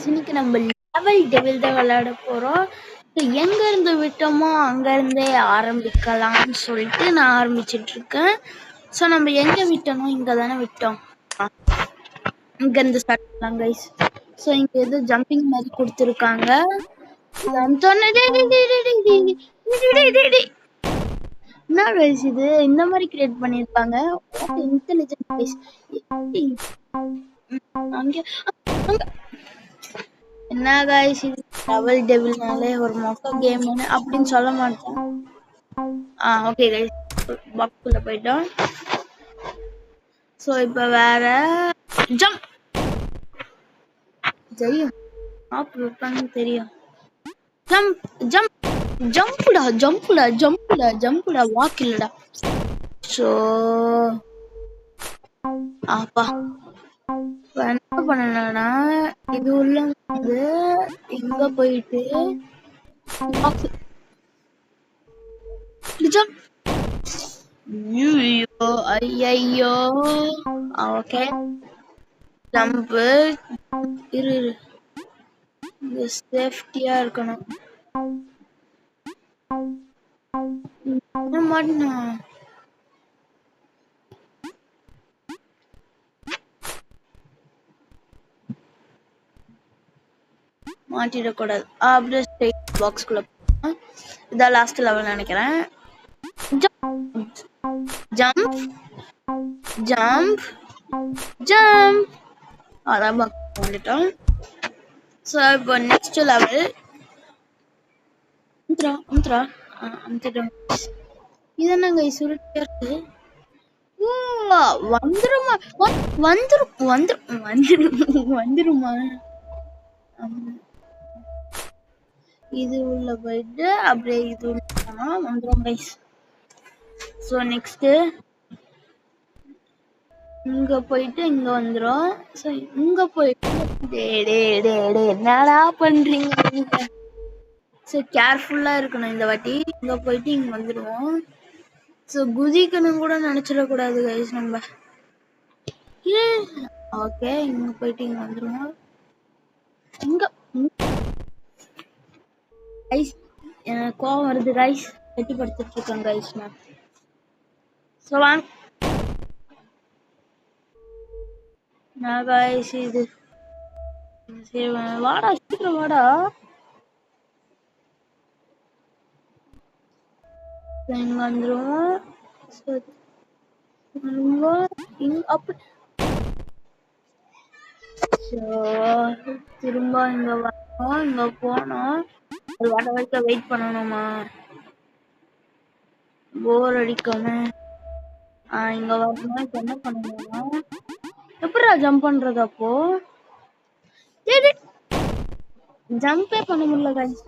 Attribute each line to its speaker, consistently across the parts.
Speaker 1: இன்னைக்கு நம்ம level devil தான் விளையாட போறோம். எங்க இருந்து விட்டோமோ அங்க இருந்தே ஆரம்பிக்கலாம்னு சொல்லிட்டு நான் ஆரம்பிச்சிட்டு இருக்கேன். ஸோ நம்ம எங்க விட்டோமோ இங்க தானே விட்டோம். இங்க இருந்து ஸ்டார்ட் பண்ணலாம் கைஸ். ஸோ இங்க ஏதோ ஜம்பிங் மாதிரி கொடுத்துருக்காங்க. என்ன கைஸ் இது இந்த மாதிரி கிரியேட் பண்ணிருக்காங்க. Intelligent guys. அங்க என்ன கைஸ் இது லெவல் டெவில்னாலே ஒரு மொக்க கேம் அப்படின்னு சொல்ல மாட்டேன். ஓகே கைஸ் பாக்ஸ்குள்ள போயிட்டோம். ஸோ இப்போ வேற ஜம்ப் தெரியும் ஆப் வைப்பாங்க தெரியும். ஜம்ப் ஜம்ப் ஜம்ப்டா ஜம்ப்டா ஜம்ப்டா ஜம்ப்டா வாக் இல்லடா. ஸோ அப்பா என்ன பண்ணனா இது உள்ள வந்து இங்க போயிட்டு ஐயோ ஓகே ஜம்ப் இரு சேஃப்டியா இருக்கணும். மாட்டிடக்கூடாது. அப்படியே ஸ்ட்ரெயிட் பாக்ஸ்குள்ள இதான் லாஸ்ட் லெவல் நினைக்கிறேன். ஜம்ப் ஜம்ப் ஜம்ப் அதான் பாக்ஸ் வந்துட்டோம். ஸோ இப்போ நெக்ஸ்ட் லெவல் இது என்னங்க சுருட்டியா இருக்கு. வந்துருமா வந்துருமா இது உள்ள போயிட்டு அப்படியே இது உள்ள வந்துரும் கைஸ். ஸோ நெக்ஸ்ட் இங்க போயிட்டு இங்க வந்துரும். ஸோ இங்க போயிட்டு என்னடா பண்றீங்க. ஸோ கேர்ஃபுல்லா இருக்கணும் இந்த வாட்டி. இங்க போயிட்டு இங்க வந்துடுவோம். ஸோ குதிக்கணும் கூட நினைச்சிடக்கூடாது கைஸ் நம்ம. ஓகே இங்க போயிட்டு இங்க வந்துடுவோம். இங்க கைஸ் எனக்கு கோவம் வருது கைஸ். கட்டி படுத்துட்டு இருக்கேன் கைஸ் நான். ஸோ வாங்க நான் கைஸ் இது சரி வாடா சீக்கிரம் வாடா. இங்க வந்துருவோம். திரும்ப இங்க வரணும். இங்க போனோம் ஒரு வட வரைக்கும் வெயிட் பண்ணணுமா போர் அடிக்காம. இங்க வரணும். இப்ப என்ன பண்ணணும்னா எப்படா ஜம்ப் பண்றது. அப்போ ஜம்பே பண்ண முடியல கைஸ்.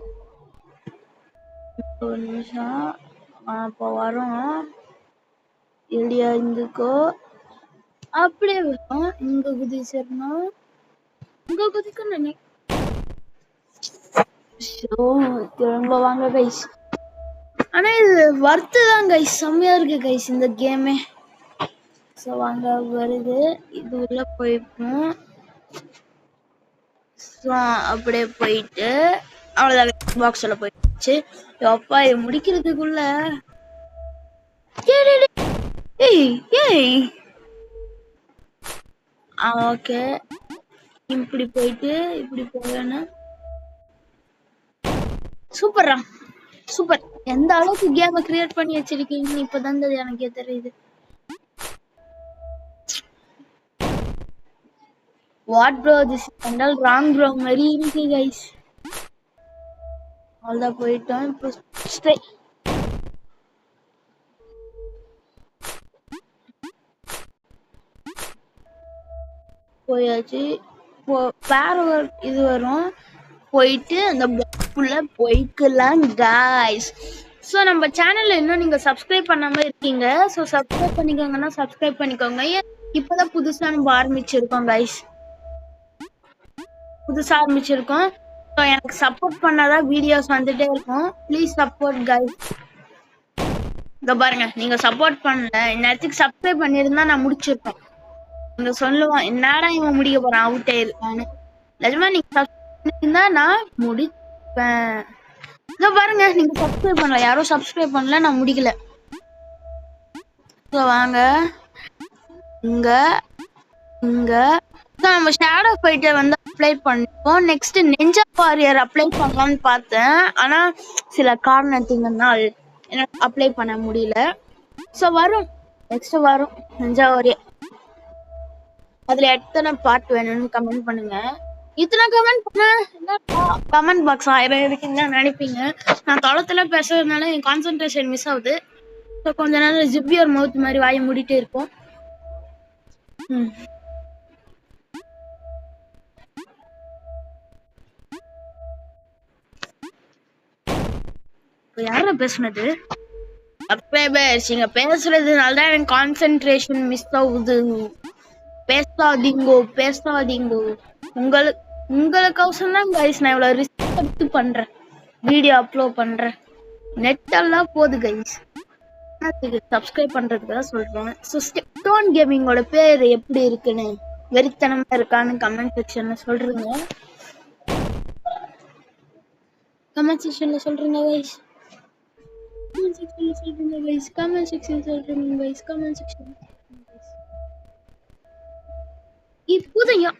Speaker 1: ஒரு நிமிஷம் அப்போ வரும் எலியா இருந்துக்கோ அப்படியே வரும். இங்க குதிச்சிடணும். இங்க குதிக்கணும். திரும்ப வாங்க கைஸ். ஆனா இது வர்த்து தான் கைஸ். செம்மையா இருக்கு கைஸ் இந்த கேமே. ஸோ வாங்க வருது இது உள்ள போயிருப்போம். ஸோ அப்படியே போயிட்டு அவ்வளோதான் பாக்ஸ்ல போயிடுச்சு. அப்பா இது முடிக்கிறதுக்குள்ள ஓகே இப்படி போயிட்டு இப்படி போகணும். சூப்பர்ரா சூப்பர். எந்த அளவுக்கு கேமை கிரியேட் பண்ணி வச்சிருக்கீங்கன்னு இப்பதான் எனக்கே தெரியுது. What bro, this is handle wrong bro மாதிரி இருக்கு guys. அவ்வளோதான் போயிட்டோம். இப்போ ஸ்ட்ரைட் போயாச்சு. வேற இது வரும் போயிட்டு அந்த பாக்ஸ்குள்ள போய்க்கலாம் guys. ஸோ நம்ம சேனல்ல இன்னும் நீங்க சப்ஸ்கிரைப் பண்ணாம இருக்கீங்க. ஸோ சப்ஸ்கிரைப் பண்ணிக்கோங்கன்னா சப்ஸ்கிரைப் பண்ணிக்கோங்க. இப்போதான் புதுசா நம்ம ஆரம்பிச்சிருக்கோம் guys. புதுசா ஆரம்பிச்சிருக்கோம். ஸோ எனக்கு சப்போர்ட் பண்ணாதான் வீடியோஸ் வந்துட்டே இருக்கும். Please support guys. இங்க பாருங்க நீங்க சப்போர்ட் பண்ணல இந்நேரத்துக்கு சப்ஸ்கிரைப் பண்ணிருந்தா நான் முடிச்சிருப்பேன். நீங்க சொல்லுவான் என்னடா இவன் முடிக்க போறான் அவுட்டே இருக்கான்னு. நிஜமா நீங்க தான் நான் முடிப்பேன். இதோ பாருங்க, நீங்க சப்ஸ்கிரைப் பண்ணல, யாரும் சப்ஸ்கிரைப் பண்ணல, நான் முடிக்கல. வாங்க இங்க இங்க நம்ம ஷேடோ ஃபைட்டர் வந்து அப்ளை பண்ணிப்போம். நெக்ஸ்ட் நெஞ்சா வாரியர் அப்ளை பண்ணலாம்னு பார்த்தேன், ஆனா சில காரணத்தினால் எனக்கு அப்ளை பண்ண முடியல. ஸோ வரும், நெக்ஸ்ட் வரும் நெஞ்சா வாரியர். அதுல எத்தனை பார்ட் வேணும்னு கமெண்ட் பண்ணுங்க. இத்தனை கமெண்ட் பண்ண கமெண்ட் பாக்ஸ் 1000 இருக்குன்னு தான் நினைப்பீங்க. நான் தளத்துல பேசுறதுனால என் கான்சென்ட்ரேஷன் மிஸ் ஆகுது. ஸோ கொஞ்ச நேரம் ஜிப்பியர் மவுத் மாதிரி வாயை மூடிட்டே இருக்கும். யார பேசுனது? சப்ஸ்கிரைபர்ஸ், நீங்க பேசுறதுனால தான் எனக்கு கான்சென்ட்ரேஷன் மிஸ் ஆகுது. பேசாதீங்கோ பேசாதீங்கோ. உங்களுக்கோசரம் தான் கைஸ் நான் இவ்வளவு ரிஸ்க் எடுத்து பண்றேன், வீடியோ அப்லோட் பண்றேன். நெட் எல்லாம் போகுது கைஸ், சப்ஸ்கிரைப் பண்றதுக்கு தான் சொல்றேன். ஸோ ஸ்டெப்டோன் கேமிங்கோட பேர் எப்படி இருக்குன்னு, வெறித்தனமா இருக்கான்னு கமெண்ட் செக்ஷன்ல சொல்றீங்க. கமெண்ட் செக்ஷன்ல சொல்றீங்க கைஸ். கமெண்ட் செக்ஷன்ல சொல்றீங்க கைஸ். கமெண்ட் செக்ஷன்ல சொல்றீங்க கைஸ். Comment section. இப்போதையா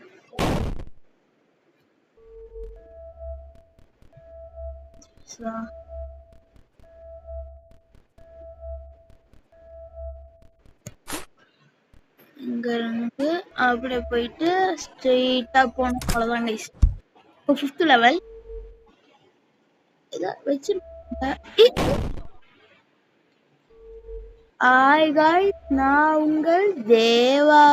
Speaker 1: இங்க இருந்து அப்படியே போயிட்டு ஸ்ட்ரெயிட்டா போன அவ்வளவுதான் கைஸ். இப்போ 5th லெவல் இத வச்சிருக்கேன். ஹாய் காய்ஸ், நான் உங்கள் தேவா.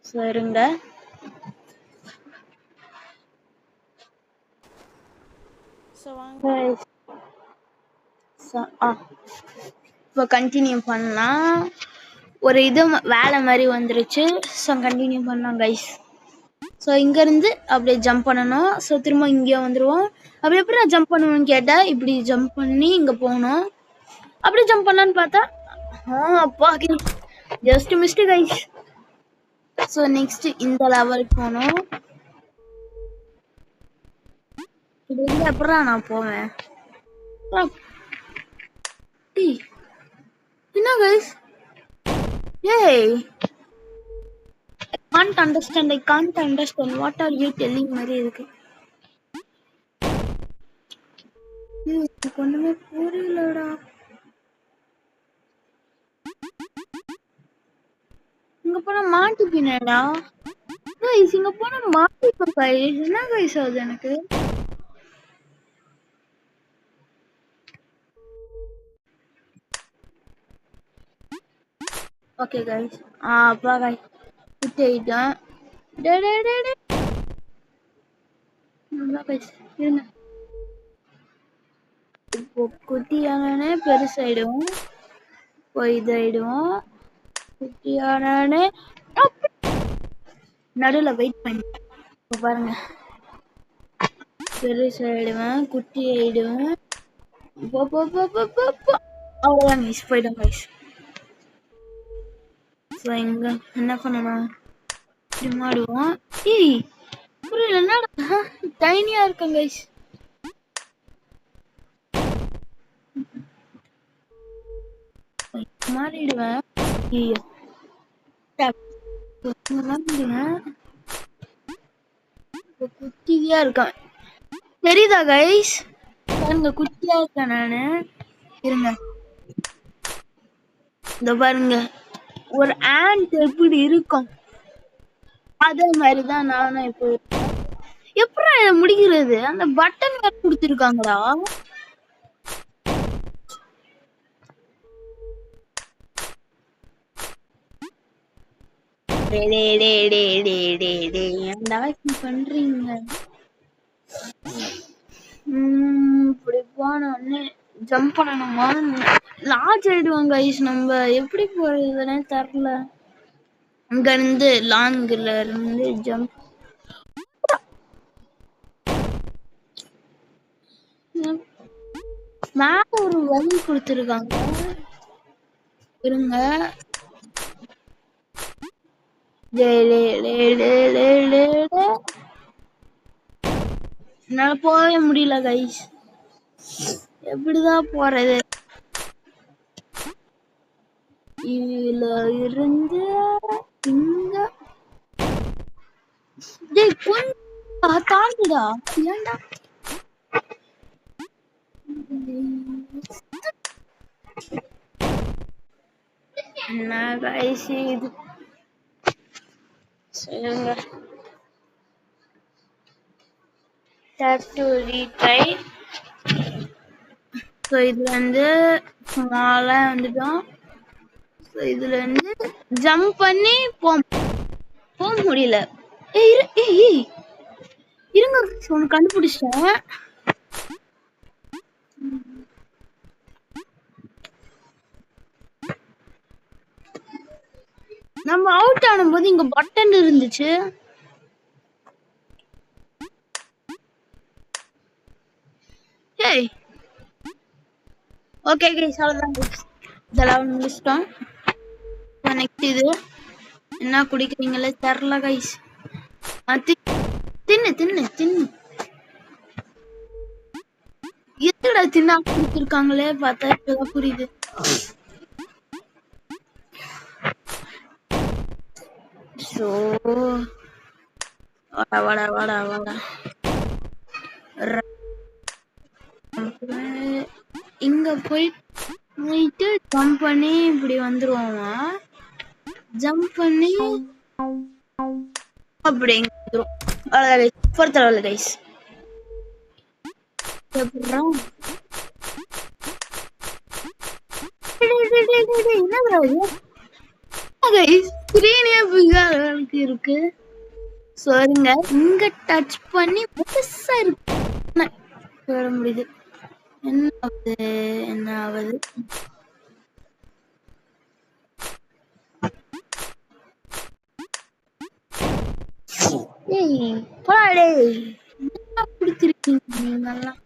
Speaker 1: சரிங்க, இப்போ கண்டினியூ பண்ணலாம். ஒரு இது வேலை மாதிரி வந்துருச்சு. ஸோ கண்டினியூ பண்ணலாம் கைஸ். ஸோ இங்கேருந்து அப்படியே ஜம்ப் பண்ணணும். ஸோ திரும்ப இங்கே வந்துடுவோம். அப்படி எப்படி நான் ஜம்ப் பண்ணுவேன்னு கேட்டேன். இப்படி ஜம்ப் பண்ணி இங்கே போகணும். அப்படி ஜம்ப் பண்ணலான்னு பார்த்தா அப்பா just missed guys. So next இந்த லெவலுக்கு போகணும். இது வந்து எப்படா நான் போவேன்? என்ன கைஸ்? ஏய், I can't understand what are you telling மாதிரி இருக்கு. ஒண்ணுமே புரியலடா. இங்க போனா மாட்டிப்பினடா கைஸ். இங்க போனா மாட்டிப்ப கைஸ். என்ன கைஸ் ஆகுது எனக்கு? ஓகே கைஸ், அப்பா கைஸ் குட்டிட்டேன். இப்போ குட்டியானே பெருசாயிடுவோம். இப்போ இதாயிடுவோம். குட்டியானே நடுவுல வெயிட் பண்ணி பாருங்க. பெருசாயிடுவேன், குட்டி ஆயிடுவேன். அவ்வளோதான் கைஸ், போயிடும் கைஸ். ஸோ இங்க என்ன பண்ணணும்? மாடுவோம். ஏய் புரியல, என்னடா டைனியா இருக்கேன் கைஸ். மாறிடுவேன். குட்டியா இருக்கேன், தெரியுதா கைஸ்? பாருங்க குட்டியா இருக்கேன் நானு. இருங்க, இந்த பாருங்க ஒரு ஆண்ட் எப்படி இருக்கும் அதே மாதிரிதான் நானும் இப்போ. எப்படி இதை முடிக்கிறது? அந்த பட்டன் வேற கொடுத்துருக்காங்கடா. பண்றீங்க இப்படி போனோடனே ஜம்ப் பண்ணணுமா? லார்ஜ் ஆயிடுவாங்க கைஸ். நம்ம எப்படி போறதுன்னே தெரியல. அங்க இருந்து லாங்ல இருந்து ஜம்ப் மேல ஒரு வழி கொடுத்துருக்காங்க. இருங்க, என்னால போகவே முடியல கைஸ். எப்படிதான் போறது? இதுல இருந்து இங்க கொஞ்சம் தாண்டிடா. ஏன்டா என்ன கைஸ் இது? சொல்லுங்க. retry. ஸோ இதுல இருந்து ஸ்மாலா வந்துட்டோம். ஸோ இதுல இருந்து ஜம்ப் பண்ணி போக முடியல. இருங்க ஒன்று கண்டுபிடிச்சிட்டேன். நம்ம அவுட் ஆனும்போது இங்க பட்டன் இருந்துச்சு. ஓகே கைஸ், அவ்வளவுதான் கைஸ். இதெல்லாம் முடிச்சிட்டோம். நெக்ஸ்ட் இது என்ன குடிக்கிறீங்களே தெரியல கைஸ். தின்னு தின்னு தின்னு. எதுடா தின்னா குடிச்சிருக்காங்களே பார்த்தா இப்பதான் புரியுது. ஸோ வாடா வாடா வாடா வாடா. இங்க போயிட்டு ஜம்ப் பண்ணி இப்படி வந்துருவாங்க. ஜம்ப் பண்ணி அப்படி வந்துரும். அவ்வளவுதான் பொறுத்த அளவுல கைஸ். இருக்கு. சரிங்க, இங்க டச் பண்ணி பெருசா இருக்கு வர முடியுது. என்ன ஆகுது? ஏய் போடே, என்ன பிடிச்சிருக்கீங்க நீங்கெல்லாம்?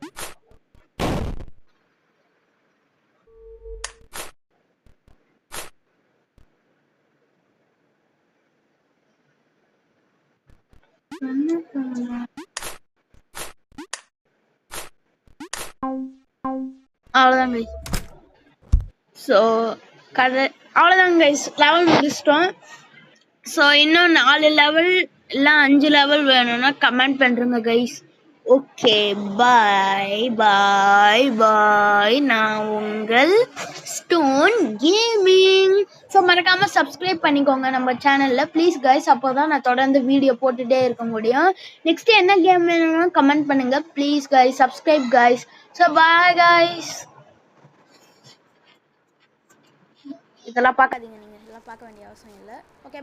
Speaker 1: அவ்வளவுதான் கைஸ். ஸோ அவ்வளவுதான் கைஸ், லெவல் முடிச்சிட்டோம். ஸோ இன்னும் 4 லெவல் இல்லை 5 லெவல் வேணும்னா கமெண்ட் பண்ணுறேங்க கைஸ். ஓகே, பாய் பாய் பாய். நான் உங்கள் ஸ்டோன் கேமிங். ஸோ மறக்காம சப்ஸ்கிரைப் பண்ணிக்கோங்க நம்ம சேனல்ல ப்ளீஸ் கைஸ். அப்போதான் நான் தொடர்ந்து வீடியோ போட்டுட்டே இருக்க முடியும். நெக்ஸ்ட் என்ன கேம் வேணும்னா கமெண்ட் பண்ணுங்க please guys. Subscribe guys. So bye guys. இதெல்லாம் பார்க்காதீங்க, நீங்க இதெல்லாம் பார்க்க வேண்டிய அவசியம் இல்லை. ஓகே.